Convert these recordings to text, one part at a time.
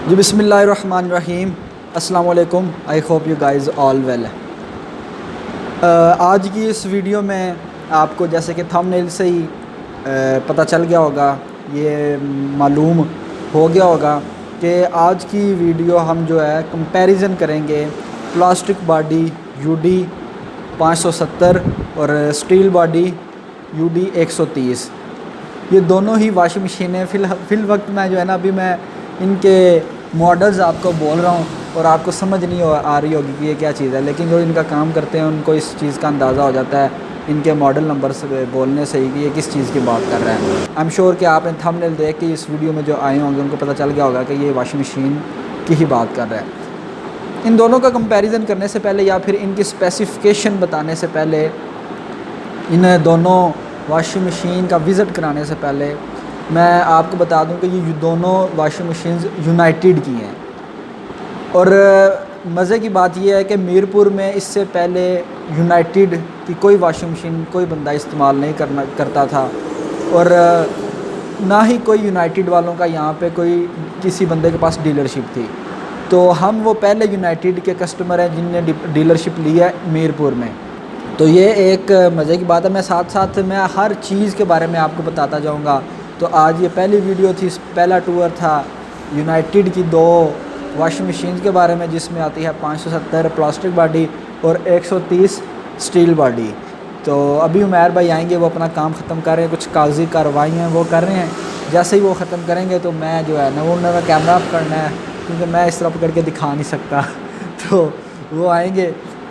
जी बिस्मिल्लाहिर्रहमानिर्रहीम, अस्सलाम वालेकुम। I hope you guys all well. आज की इस वीडियो में आपको जैसे कि थंबनेल से ही पता चल गया होगा, ये मालूम हो गया होगा कि आज की वीडियो हम जो है कंपैरिजन करेंगे प्लास्टिक बॉडी यूडी 570 और स्टील बॉडी यूडी 130। ये दोनों ही वॉशिंग मशीनें फ़िल वक्त में जो है ना, अभी मैं इनके मॉडल्स आपको बोल रहा हूँ और आपको समझ नहीं आ रही होगी कि ये क्या चीज़ है, लेकिन जो इनका काम करते हैं उनको इस चीज़ का अंदाज़ा हो जाता है इनके मॉडल नंबर से बोलने से ही कि ये किस चीज़ की बात कर रहे हैं। आई एम श्योर कि आपने थंबनेल देख के इस वीडियो में जो आए होंगे उनको पता चल गया होगा कि ये वॉशिंग मशीन की ही बात कर रहा है। इन दोनों का कंपैरिजन करने से पहले या फिर इनकी स्पेसिफिकेशन बताने से पहले, इन दोनों वॉशिंग मशीन का विज़िट कराने से पहले मैं आपको बता दूं कि ये दोनों वॉशिंग मशीन्स यूनाइटेड की हैं। और मज़े की बात यह है कि मीरपुर में इससे पहले यूनाइटेड की कोई वॉशिंग मशीन कोई बंदा इस्तेमाल नहीं करता था, और ना ही कोई यूनाइटेड वालों का यहाँ पे कोई किसी बंदे के पास डीलरशिप थी। तो हम वो पहले यूनाइटेड के कस्टमर हैं जिनने डीलरशिप ली है मीरपुर में। तो ये एक मज़े की बात है। मैं साथ साथ मैं हर चीज़ के बारे में आपको बताता जाऊँगा। तो आज ये पहली वीडियो थी, पहला टूर था यूनाइटेड की दो वॉशिंग मशीन के बारे में, जिसमें आती है 570 प्लास्टिक बॉडी और 130 स्टील बॉडी। तो अभी उमैर भाई आएंगे, वो अपना काम ख़त्म कर रहे हैं, कुछ कागजी कार्रवाइयाँ वो कर रहे हैं। जैसे ही वो ख़त्म करेंगे तो मैं जो है ना, वो उन्होंने कैमरा ऑफ करना है क्योंकि मैं इस तरह पकड़ के दिखा नहीं सकता। तो वो आएंगे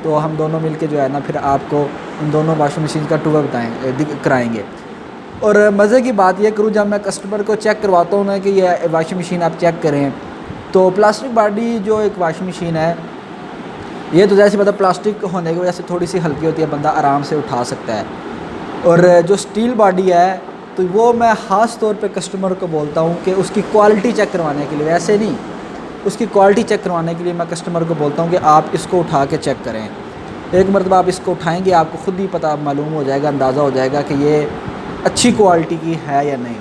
तो हम दोनों मिल के जो है ना, फिर आपको उन दोनों वॉशिंग मशीन का टूर कराएँगे। और मज़े की बात यह करूँ, जब मैं कस्टमर को चेक करवाता हूँ ना कि ये वॉशिंग मशीन आप चेक करें, तो प्लास्टिक बॉडी जो एक वॉशिंग मशीन है, ये तो जैसे मतलब प्लास्टिक होने की वजह से थोड़ी सी हल्की होती है, बंदा आराम से उठा सकता है। और जो स्टील बॉडी है तो वो मैं ख़ास तौर पे कस्टमर को बोलता हूँ कि उसकी क्वालिटी चेक करवाने के लिए, वैसे नहीं, उसकी क्वालिटी चेक करवाने के लिए मैं कस्टमर को बोलता हूँ कि आप इसको उठा के चेक करें। एक मरतबा आप इसको उठाएँगे, आपको ख़ुद ही पता मालूम हो जाएगा, अंदाज़ा हो जाएगा कि ये अच्छी क्वालिटी की है या नहीं।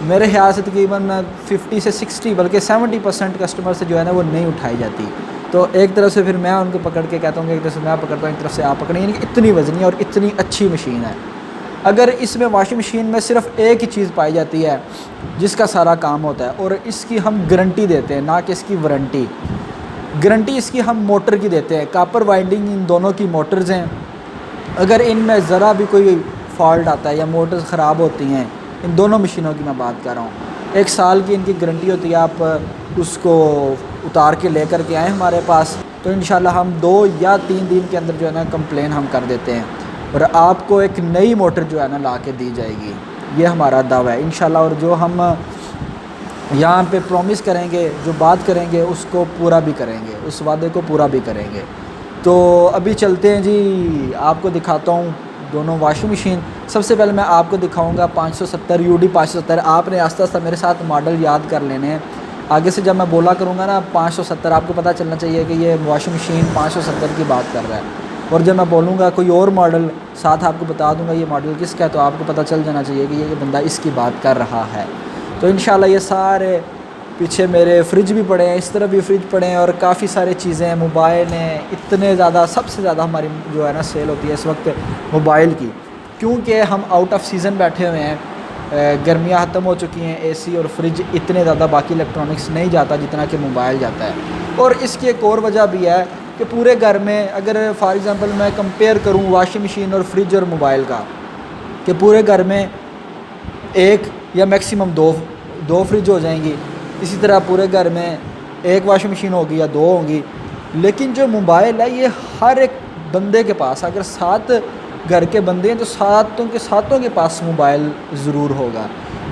मेरे ख्याल से तकरीबन 50 से 60 बल्कि 70% कस्टमर से जो है ना वो नहीं उठाई जाती। तो एक तरफ से फिर मैं उनको पकड़ के कहता हूँ कि एक तरफ से मैं पकड़ता हूँ, एक तरफ से आप पकड़ें, यानी कि इतनी वज़नी और इतनी अच्छी मशीन है। अगर इसमें वॉशिंग मशीन में सिर्फ एक ही चीज़ पाई जाती है जिसका सारा काम होता है, और इसकी हम गारंटी देते हैं, ना कि इसकी वारंटी। गारंटी इसकी हम मोटर की देते हैं। कॉपर वाइंडिंग इन दोनों की मोटर्स हैं, अगर इनमें ज़रा भी कोई फॉल्ट आता है या मोटर्स ख़राब होती हैं, इन दोनों मशीनों की मैं बात कर रहा हूँ, 1 साल की इनकी गारंटी होती है। आप उसको उतार के लेकर के आएँ हमारे पास, तो इंशाल्लाह हम 2 या 3 दिन के अंदर जो है ना कंप्लेन हम कर देते हैं और आपको एक नई मोटर जो है ना ला के दी जाएगी। ये हमारा दावा है इंशाल्लाह। और जो हम यहाँ पे प्रॉमिस करेंगे, जो बात करेंगे उसको पूरा भी करेंगे, उस वादे को पूरा भी करेंगे। तो अभी चलते हैं जी, आपको दिखाता हूँ दोनों वॉशिंग मशीन। सबसे पहले मैं आपको दिखाऊंगा 570 यूडी 570। आपने आस्ता आस्ता मेरे साथ मॉडल याद कर लेने हैं। आगे से जब मैं बोला करूँगा ना 570, आपको पता चलना चाहिए कि ये वॉशिंग मशीन 570 की बात कर रहा है। और जब मैं बोलूँगा कोई और मॉडल, साथ आपको बता दूँगा ये मॉडल किसका है, तो आपको पता चल जाना चाहिए कि ये बंदा इसकी बात कर रहा है। तो इंशाल्लाह ये सारे पीछे मेरे फ्रिज भी पड़े हैं, इस तरफ भी फ्रिज पड़े हैं और काफ़ी सारी चीज़ें हैं, मोबाइल हैं। इतने ज़्यादा, सबसे ज़्यादा हमारी जो है ना सेल होती है इस वक्त मोबाइल की, क्योंकि हम आउट ऑफ सीज़न बैठे हुए हैं, गर्मियाँ ख़त्म हो चुकी हैं, एसी और फ्रिज इतने ज़्यादा बाकी इलेक्ट्रॉनिक्स नहीं जाता जितना कि मोबाइल जाता है। और इसकी एक और वजह भी है कि पूरे घर में अगर फॉर एग्ज़ाम्पल मैं कंपेयर करूँ वॉशिंग मशीन और फ्रिज और मोबाइल का, कि पूरे घर में एक या मैक्सिमम दो फ्रिज हो जाएंगी, इसी तरह पूरे घर में एक वॉशिंग मशीन होगी या 2 होंगी। लेकिन जो मोबाइल है ये हर एक बंदे के पास, अगर 7 घर के बंदे हैं तो सातों के पास मोबाइल ज़रूर होगा।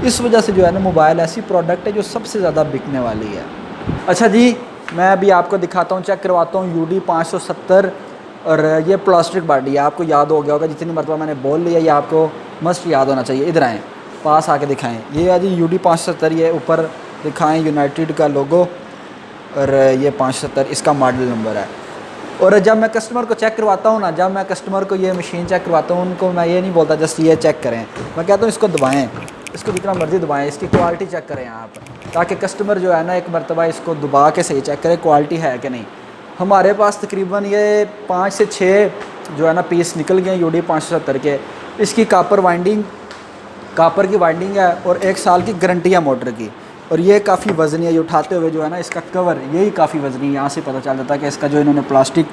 इस वजह से जो है ना मोबाइल ऐसी प्रोडक्ट है जो सबसे ज़्यादा बिकने वाली है। अच्छा जी, मैं अभी आपको दिखाता हूँ, चेक करवाता हूँ यूडी 570 और ये प्लास्टिक बॉडी है। आपको याद हो गया होगा, जितनी मरतबा मैंने बोल लिया, ये आपको मस्ट याद होना चाहिए। इधर आएँ, पास आके दिखाएँ। ये है जी यूडी 570, ये ऊपर दिखाएं यूनाइटेड का लोगो, और ये 570 इसका मॉडल नंबर है। और जब मैं कस्टमर को चेक करवाता हूँ ना, जब मैं कस्टमर को ये मशीन चेक करवाता हूँ, उनको मैं ये नहीं बोलता जस्ट ये चेक करें, मैं कहता हूँ इसको दबाएँ, इसको जितना मर्ज़ी दबाएँ, इसकी क्वालिटी चेक करें यहाँ पर, ताकि कस्टमर जो है ना एक मरतबा इसको दबा के सही चेक करे क्वालिटी है कि नहीं। हमारे पास तकरीबन ये 5 से 6 जो है ना पीस निकल गए UD 570 के। इसकी कापर की वाइंडिंग है और 1 साल की गारंटी है मोटर की। और ये काफ़ी वज़नी है, ये उठाते हुए जो है ना इसका कवर यही काफ़ी वज़नी है। यहाँ से पता चल जाता है कि इसका जो इन्होंने प्लास्टिक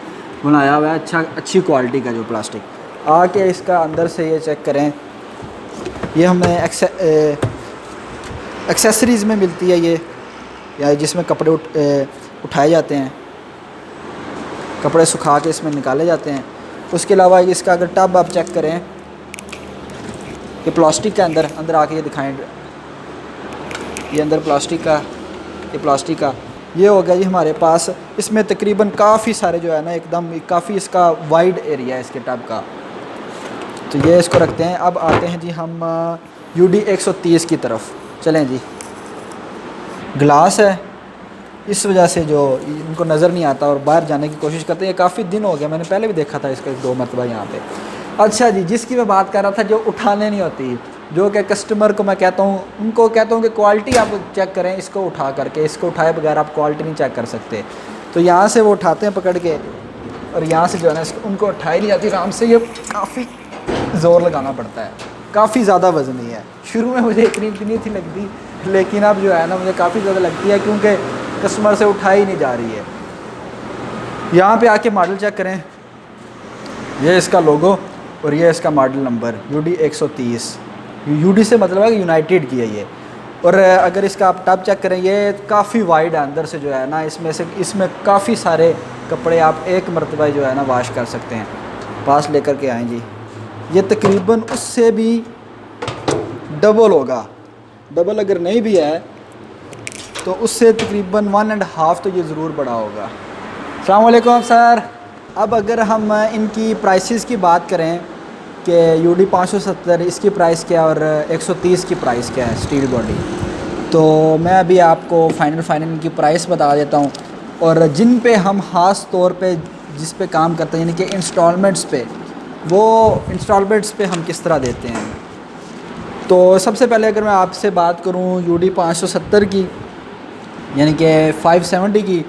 बनाया हुआ है अच्छी क्वालिटी का जो प्लास्टिक। आके इसका अंदर से ये चेक करें, ये हमें एक्सेसरीज़ में मिलती है ये, या जिसमें कपड़े उठाए जाते हैं, कपड़े सुखा के इसमें निकाले जाते हैं। उसके अलावा इसका अगर टब आप चेक करें, ये प्लास्टिक के अंदर आके ये दिखाएं, ये अंदर प्लास्टिक का, ये प्लास्टिक का ये हो गया जी हमारे पास। इसमें तकरीबन काफ़ी सारे जो है ना एकदम काफ़ी इसका वाइड एरिया है इसके टब का। तो ये इसको रखते हैं। अब आते हैं जी हम UD 130 की तरफ। चलें जी, ग्लास है, इस वजह से जो इनको नज़र नहीं आता और बाहर जाने की कोशिश करते हैं। काफ़ी दिन हो गया, मैंने पहले भी देखा था इसका 1-2 मरतबा यहाँ पे। अच्छा जी, जिसकी मैं बात कर रहा था, जो उठाने नहीं होती, जो कि कस्टमर को मैं कहता हूँ, उनको कहता हूँ कि क्वालिटी आप चेक करें इसको उठा करके, इसको उठाए बगैर आप क्वालिटी नहीं चेक कर सकते। तो यहाँ से वो उठाते हैं पकड़ के, और यहाँ से जो है ना उनको उठाई नहीं जाती आराम से, ये काफ़ी ज़ोर लगाना पड़ता है, काफ़ी ज़्यादा वज़नी है। शुरू में मुझे इतनी थी लगती, लेकिन अब जो है ना मुझे काफ़ी ज़्यादा लगती है, क्योंकि कस्टमर से उठाई नहीं जा रही है। यहाँ पे आके मॉडल चेक करें, ये इसका लोगो और ये इसका मॉडल नंबर UD 130। UD से मतलब है कि यूनाइटेड की है ये। और अगर इसका आप टब चेक करें, ये काफ़ी वाइड है, अंदर से जो है ना इसमें काफ़ी सारे कपड़े आप एक मरतबा जो है ना वाश कर सकते हैं। पास लेकर के आएँ जी, ये तकरीबन उससे भी डबल होगा, डबल अगर नहीं भी है तो उससे तकरीबन 1.5 तो ये ज़रूर बड़ा होगा। अस्सलाम वालेकुम सर। अब अगर हम इनकी प्राइसेस की बात करें कि UD 570 इसकी प्राइस क्या और 130 की प्राइस क्या है स्टील बॉडी, तो मैं अभी आपको फ़ाइनल इनकी प्राइस बता देता हूँ। और जिन पे हम ख़ास तौर पे जिस पे काम करते हैं, यानी कि इंस्टॉलमेंट्स पे, वो इंस्टॉलमेंट्स पे हम किस तरह देते हैं। तो सबसे पहले अगर मैं आपसे बात करूँ UD 570 की, यानी कि 570 की,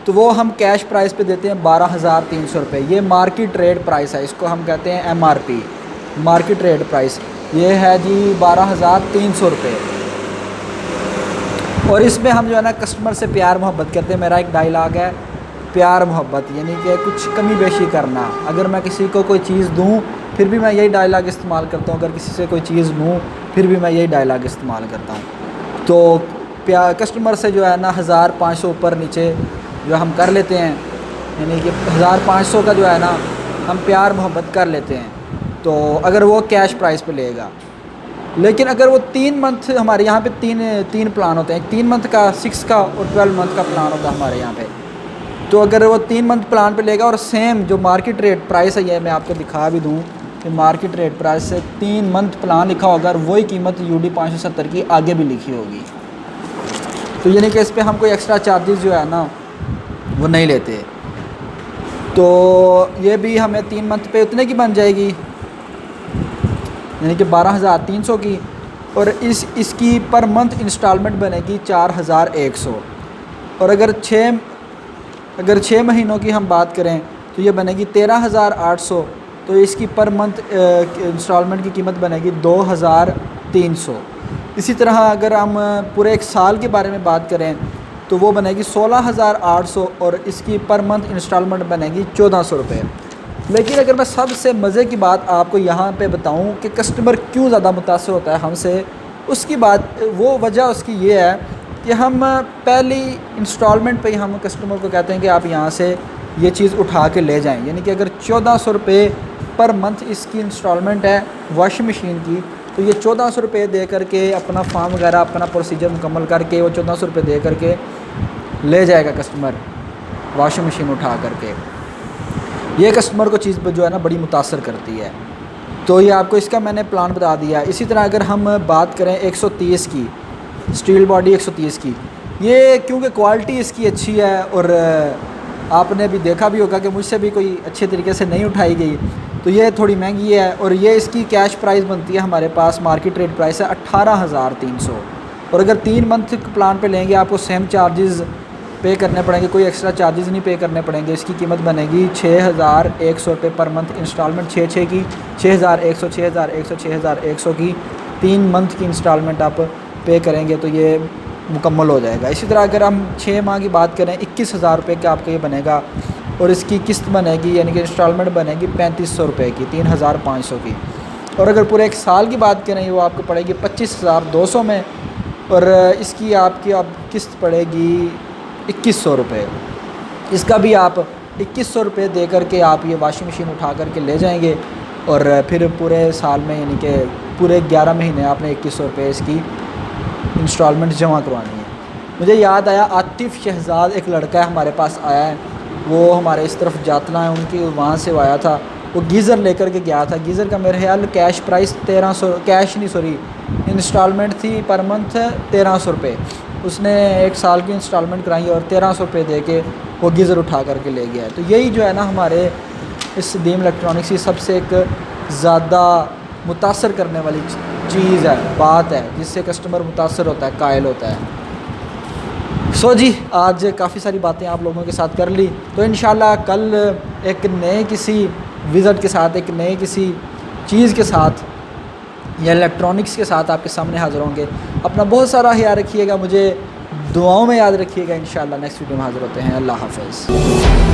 तो वो हम कैश प्राइस पे देते हैं 12,300 रुपये। ये मार्केट रेट प्राइस है, इसको हम कहते हैं MRP, मार्केट रेट प्राइस। ये है जी 12,300 रुपये। और इसमें हम जो है ना कस्टमर से प्यार मोहब्बत करते हैं। मेरा एक डायलॉग है, प्यार मोहब्बत, यानी कि कुछ कमी बेशी करना। अगर मैं किसी को कोई चीज़ दूँ फिर भी मैं यही डायलॉग इस्तेमाल करता हूँ, अगर किसी से कोई चीज़ लूँ फिर भी मैं यही डायलॉग इस्तेमाल करता हूँ। तो कस्टमर से जो है ना 1,500 ऊपर नीचे जो हम कर लेते हैं, यानी कि 1,500 का जो है ना हम प्यार मोहब्बत कर लेते हैं। तो अगर वो कैश प्राइस पे लेगा, लेकिन अगर वो 3 मंथ, हमारे यहाँ पे तीन प्लान होते हैं, 3 मंथ का, 6 का और 12 मंथ का प्लान होता है हमारे यहाँ पे। तो अगर वो 3 मंथ प्लान पे लेगा और सेम जो मार्केट रेट प्राइस है, ये मैं आपको दिखा भी दूँ कि मार्केट रेट प्राइस से 3 मंथ प्लान लिखा होगा और वही कीमत UD 570 की आगे भी लिखी होगी। तो यानी कि इस पर हम कोई एक्स्ट्रा चार्जेस जो है ना वो नहीं लेते। तो ये भी हमें 3 मंथ पे उतने की बन जाएगी, यानी कि 12,300 की। और इसकी पर मंथ इंस्टॉलमेंट बनेगी 4,100। और अगर 6 महीनों की हम बात करें तो ये बनेगी 13,800। तो इसकी पर मंथ इंस्टॉलमेंट की कीमत बनेगी 2,300। इसी तरह अगर हम पूरे 1 साल के बारे में बात करें तो वो बनेगी 16,800 और इसकी पर मंथ इंस्टॉलमेंट बनेगी 1,400 रुपये। लेकिन अगर मैं सबसे मज़े की बात आपको यहाँ पे बताऊँ कि कस्टमर क्यों ज़्यादा मुतासर होता है हमसे, उसकी बात, वो वजह उसकी ये है कि हम पहली इंस्टॉलमेंट पे ही हम कस्टमर को कहते हैं कि आप यहाँ से ये चीज़ उठा के ले जाएँ। यानी कि अगर 1,400 रुपये पर मंथ इसकी इंस्टॉलमेंट है वॉशिंग मशीन की, तो ये 1,400 रुपये दे करके अपना फॉर्म वगैरह अपना प्रोसीजर मुकम्मल करके वो 1,400 रुपये दे करके ले जाएगा कस्टमर वॉशिंग मशीन उठा करके। ये कस्टमर को चीज़ जो है ना बड़ी मुतासर करती है। तो ये आपको इसका मैंने प्लान बता दिया। इसी तरह अगर हम बात करें 130 की, स्टील बॉडी 130 की, ये क्योंकि क्वालिटी इसकी अच्छी है और आपने अभी देखा भी होगा कि मुझसे भी कोई अच्छे तरीके से नहीं उठाई गई, तो ये थोड़ी महंगी है। और ये इसकी कैश प्राइस बनती है हमारे पास, मार्केट रेट प्राइस है 18,300। और अगर 3 मंथ प्लान पे लेंगे आपको सेम चार्जेस पे करने पड़ेंगे, कोई एक्स्ट्रा चार्जेस नहीं पे करने पड़ेंगे। इसकी कीमत बनेगी 6,100 रुपये पर मंथ, इंस्टॉलमेंट 6 की 6,100 6,100 6,100 की 3 मंथ की इंस्टॉलमेंट आप पे करेंगे तो ये मुकम्मल हो जाएगा। इसी तरह अगर हम 6 माह की बात करें 21,000 रुपये का आपका ये बनेगा, और इसकी किस्त बनेगी यानी कि इंस्टॉलमेंट बनेगी 3,500 रुपये की, 3,500 की। और अगर पूरे 1 साल की बात करें वो आपको पड़ेगी 25,200 में, और इसकी आपकी अब किस्त पड़ेगी 2,100 रुपये। इसका भी आप 2,100 रुपये दे करके आप ये वॉशिंग मशीन उठा करके ले जाएंगे, और फिर पूरे साल में यानी कि पूरे 11 महीने आपने 2,100 रुपये इसकी इंस्टॉलमेंट जमा करवानी है। मुझे याद आया, आतिफ़ शहजाद एक लड़का है हमारे पास आया है, वो हमारे इस तरफ जातना है उनकी, वहाँ से वो आया था। वो गीज़र लेकर के गया था। गीज़र का मेरे ख्याल कैश प्राइस 1,300, कैश नहीं सॉरी इंस्टॉलमेंट थी पर मंथ 1,300 रुपये। उसने 1 साल की इंस्टॉलमेंट कराई और 1,300 रुपये दे के वो गीज़र उठा करके ले गया है। तो यही जो है ना हमारे इस दीम इलेक्ट्रॉनिक्स की सबसे एक ज़्यादा मुतासर करने वाली चीज़ है, बात है, जिससे कस्टमर मुतासर होता है, कायल होता है। जी आज काफ़ी सारी बातें आप लोगों के साथ कर ली, तो इंशाल्लाह कल एक नए किसी विज़िट के साथ, एक नए किसी चीज़ के साथ या इलेक्ट्रॉनिक्स के साथ आपके सामने हाज़िर होंगे। अपना बहुत सारा ख्याल रखिएगा, मुझे दुआओं में याद रखिएगा। इंशाल्लाह नेक्स्ट वीडियो में हाज़िर होते हैं। अल्लाह हाफ़िज़।